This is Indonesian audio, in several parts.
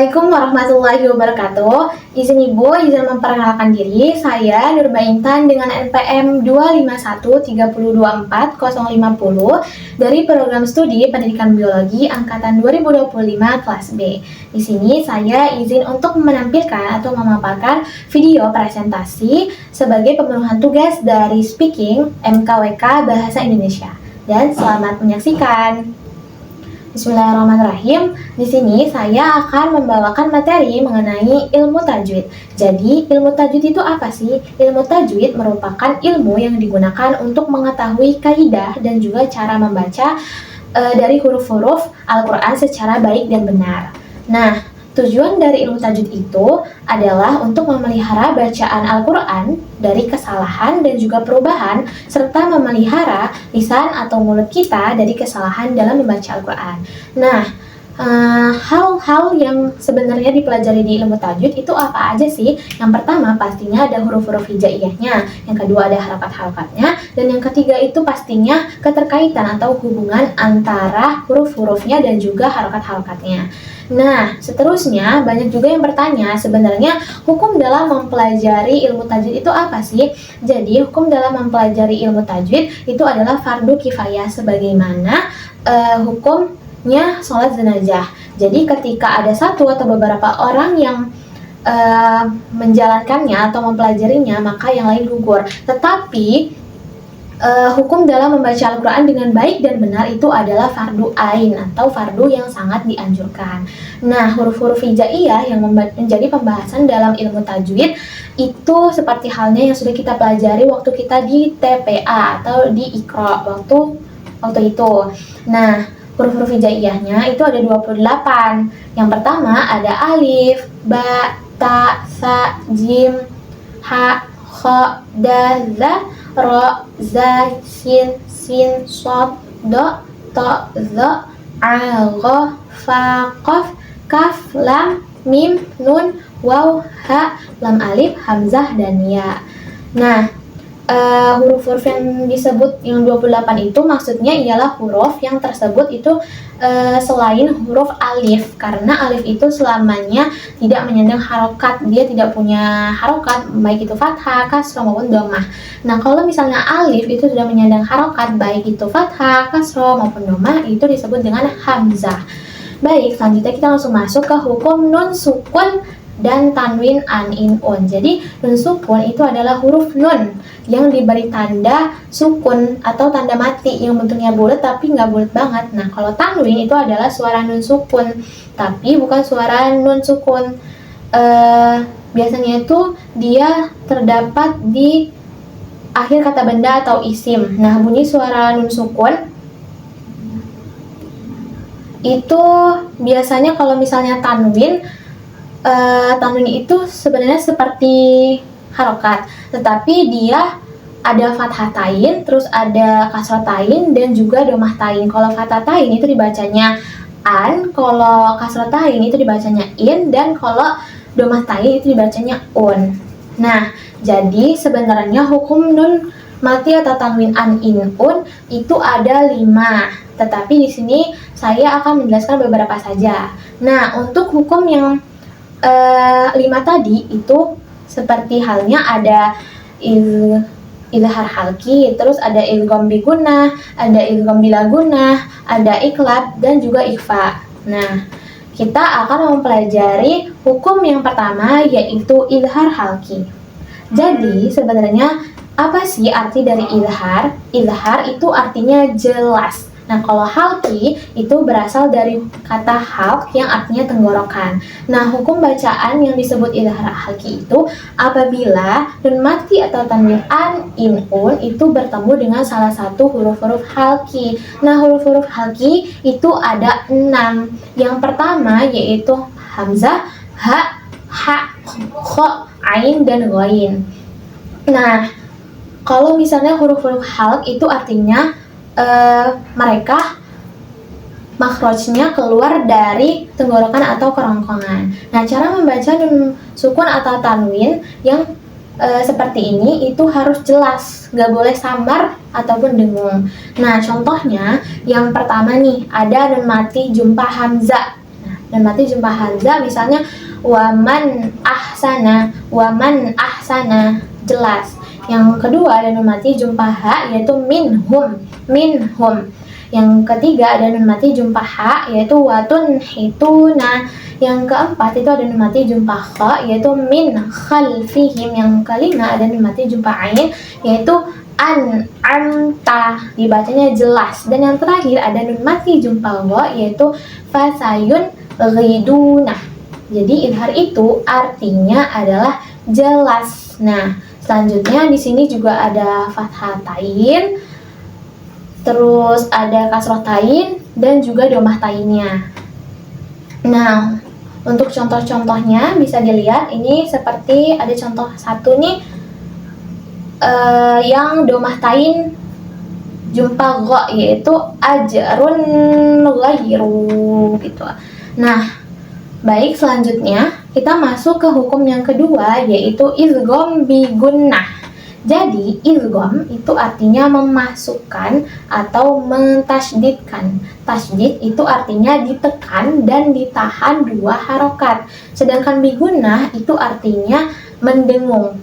Assalamualaikum warahmatullahi wabarakatuh. Izin Ibu, izin memperkenalkan diri. Saya Nurba Intan dengan NPM 2513024 dari Program Studi Pendidikan Biologi Angkatan 2025 kelas B. Di sini saya izin untuk menampilkan atau memaparkan video presentasi sebagai pemenuhan tugas dari Speaking MKWK Bahasa Indonesia. Dan selamat menyaksikan. Bismillahirrahmanirrahim. Di sini saya akan membawakan materi mengenai ilmu tajwid. Jadi, ilmu tajwid itu apa sih? Ilmu tajwid merupakan ilmu yang digunakan untuk mengetahui kaidah dan juga cara membaca dari huruf-huruf Al-Quran secara baik dan benar. Nah, tujuan dari ilmu tajwid itu adalah untuk memelihara bacaan Al-Quran dari kesalahan dan juga perubahan, serta memelihara lisan atau mulut kita dari kesalahan dalam membaca Al-Quran. Nah, hal-hal yang sebenarnya dipelajari di ilmu tajwid itu apa aja sih? Yang pertama pastinya ada huruf-huruf hijaiyahnya, yang kedua ada harakat-harakatnya, dan yang ketiga itu pastinya keterkaitan atau hubungan antara huruf-hurufnya dan juga harakat-harakatnya. Nah, seterusnya banyak juga yang bertanya sebenarnya hukum dalam mempelajari ilmu tajwid itu apa sih? Jadi, hukum dalam mempelajari ilmu tajwid itu adalah fardu kifayah sebagaimana hukumnya sholat jenazah. Jadi, ketika ada satu atau beberapa orang yang menjalankannya atau mempelajarinya, maka yang lain gugur. Tetapi hukum dalam membaca Al-Quran dengan baik dan benar itu adalah fardu ain atau fardu yang sangat dianjurkan. Nah, huruf-huruf hijaiyah yang menjadi pembahasan dalam ilmu tajwid itu seperti halnya yang sudah kita pelajari waktu kita di TPA atau di Iqra waktu itu. Nah, huruf-huruf hijaiyahnya itu ada 28. Yang pertama ada alif, ba, ta, sa, jim, ha, kha, da, za, ro, za, sin, sod, do, to, zo, a, gho, fa, qof, kaf, lam, mim, nun, waw, ha, lam alif, hamzah, dan ya. Nah, huruf-huruf yang disebut yang 28 itu maksudnya ialah huruf yang tersebut itu selain huruf alif, karena alif itu selamanya tidak menyandang harokat, dia tidak punya harokat baik itu fathah, kasroh maupun dhammah. Nah, kalau misalnya alif itu sudah menyandang harokat baik itu fathah, kasroh maupun dhammah, itu disebut dengan hamzah. Baik, selanjutnya kita langsung masuk ke hukum nun sukun dan tanwin an in un. Jadi nun sukun itu adalah huruf nun yang diberi tanda sukun atau tanda mati yang bentuknya bulat tapi nggak bulat banget. Nah, kalau tanwin itu adalah suara nun sukun tapi bukan suara nun sukun. Biasanya itu dia terdapat di akhir kata benda atau isim. Nah, bunyi suara nun sukun itu biasanya kalau misalnya tanwin itu sebenarnya seperti harokat, tetapi dia ada fathatain, terus ada kasrotain, dan juga domahtain. Kalau fathatain itu dibacanya an, kalau kasrotain itu dibacanya in, dan kalau domahtain itu dibacanya un. Nah, jadi sebenarnya hukum nun mati atau tanwin an in un itu ada 5, tetapi di sini saya akan menjelaskan beberapa saja. Nah, untuk hukum yang 5 tadi itu seperti halnya ada ilhar halki, terus ada ilgham bigunah, ada ilgham bilagunah, ada iklab, dan juga ikhfa. Nah, kita akan mempelajari hukum yang pertama yaitu ilhar halki. Jadi sebenarnya apa sih arti dari ilhar? Ilhar itu artinya jelas. Nah, kalau halki itu berasal dari kata halq yang artinya tenggorokan. Nah, hukum bacaan yang disebut ilhar halki itu apabila nun mati atau tanwin an in un itu bertemu dengan salah satu huruf-huruf halki. Nah, huruf-huruf halki itu ada 6. Yang pertama yaitu hamzah, ha, kho, ain, dan ghain. Nah, kalau misalnya huruf-huruf halq itu artinya mereka makhrajnya keluar dari tenggorokan atau kerongkongan. Nah, cara membaca nun sukun atau tanwin yang seperti ini itu harus jelas, nggak boleh samar ataupun dengung. Nah, contohnya yang pertama nih ada nun mati jumpa hamzah. Nah, nun mati jumpa hamzah, misalnya waman ahsana, jelas. Yang kedua ada nun mati jumpa ha, yaitu minhum. Yang ketiga ada nun mati jumpa ha, yaitu watun hituna. Yang keempat itu ada nun mati jumpa kha, yaitu min khalfihim. Yang kelima ada nun mati jumpa ain, yaitu an'amta, dibacanya jelas. Dan yang terakhir ada nun mati jumpa wa, yaitu fasayun ghiduna. Jadi idhar itu artinya adalah jelas. Nah, selanjutnya di sini juga ada fathatain, terus ada kasrotain dan juga domah tainnya. Nah, untuk contoh-contohnya bisa dilihat ini seperti ada contoh satu nih yang domah tain jumpa gha, yaitu ajrun ghairu gitu. Nah, baik, selanjutnya kita masuk ke hukum yang kedua, yaitu idgham bi gunnah. Jadi idgham itu artinya memasukkan atau mentasydidkan. Tasydid itu artinya ditekan dan ditahan 2 harokat. Sedangkan bi gunnah itu artinya mendengung.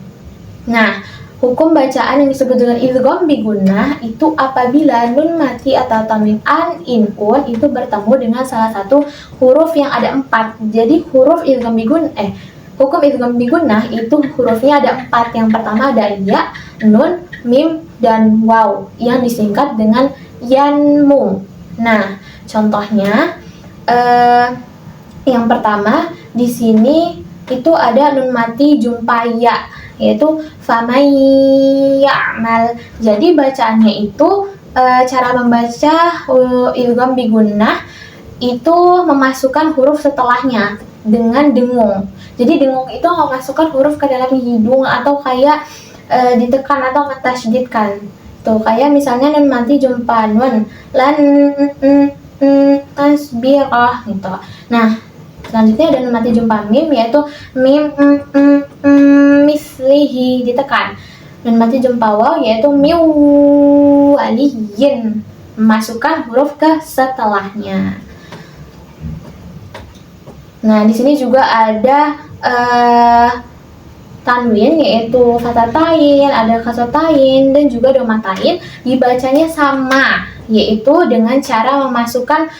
Nah, hukum bacaan yang disebut dengan idgham bi gunnah itu apabila nun mati atau tanwin an, in, un itu bertemu dengan salah satu huruf yang ada 4. Jadi huruf idgham bi gunnah hukum idgham bi gunnah itu hurufnya ada 4. Yang pertama ada ya, nun, mim, dan waw yang disingkat dengan yanmu. Nah, contohnya yang pertama di sini itu ada nun mati jumpa ya, yaitu famay ya'mal. Jadi bacaannya itu cara membaca idgham bi gunnah itu memasukkan huruf setelahnya dengan dengung. Jadi dengung itu memasukkan huruf ke dalam hidung atau kayak ditekan atau mentasydidkan. Tuh, kayak misalnya nun mati jumpa nun, lan tasbirah gitu. Nah, selanjutnya ada nun mati jumpa mim, yaitu mim mislihi, ditekan. Nun mati jumpa waw, yaitu miwaliyin, memasukkan huruf ke setelahnya. Nah, di sini juga ada tanwin, yaitu fathatain, ada kasrotain, dan juga domatain. Dibacanya sama, yaitu dengan cara memasukkan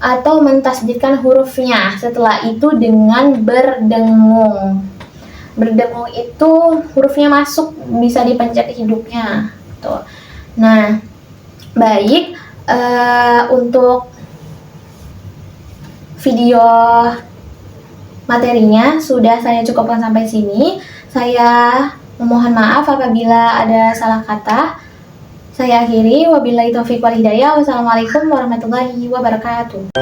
atau mentasydidkan hurufnya. Setelah itu dengan berdengung. Berdengung itu hurufnya masuk, bisa dipencet hidungnya. Tuh. Nah, baik, untuk video materinya sudah saya cukupkan sampai sini. Saya memohon maaf apabila ada salah kata. Saya akhiri, wabillahi taufiq wal hidayah. Wassalamualaikum warahmatullahi wabarakatuh.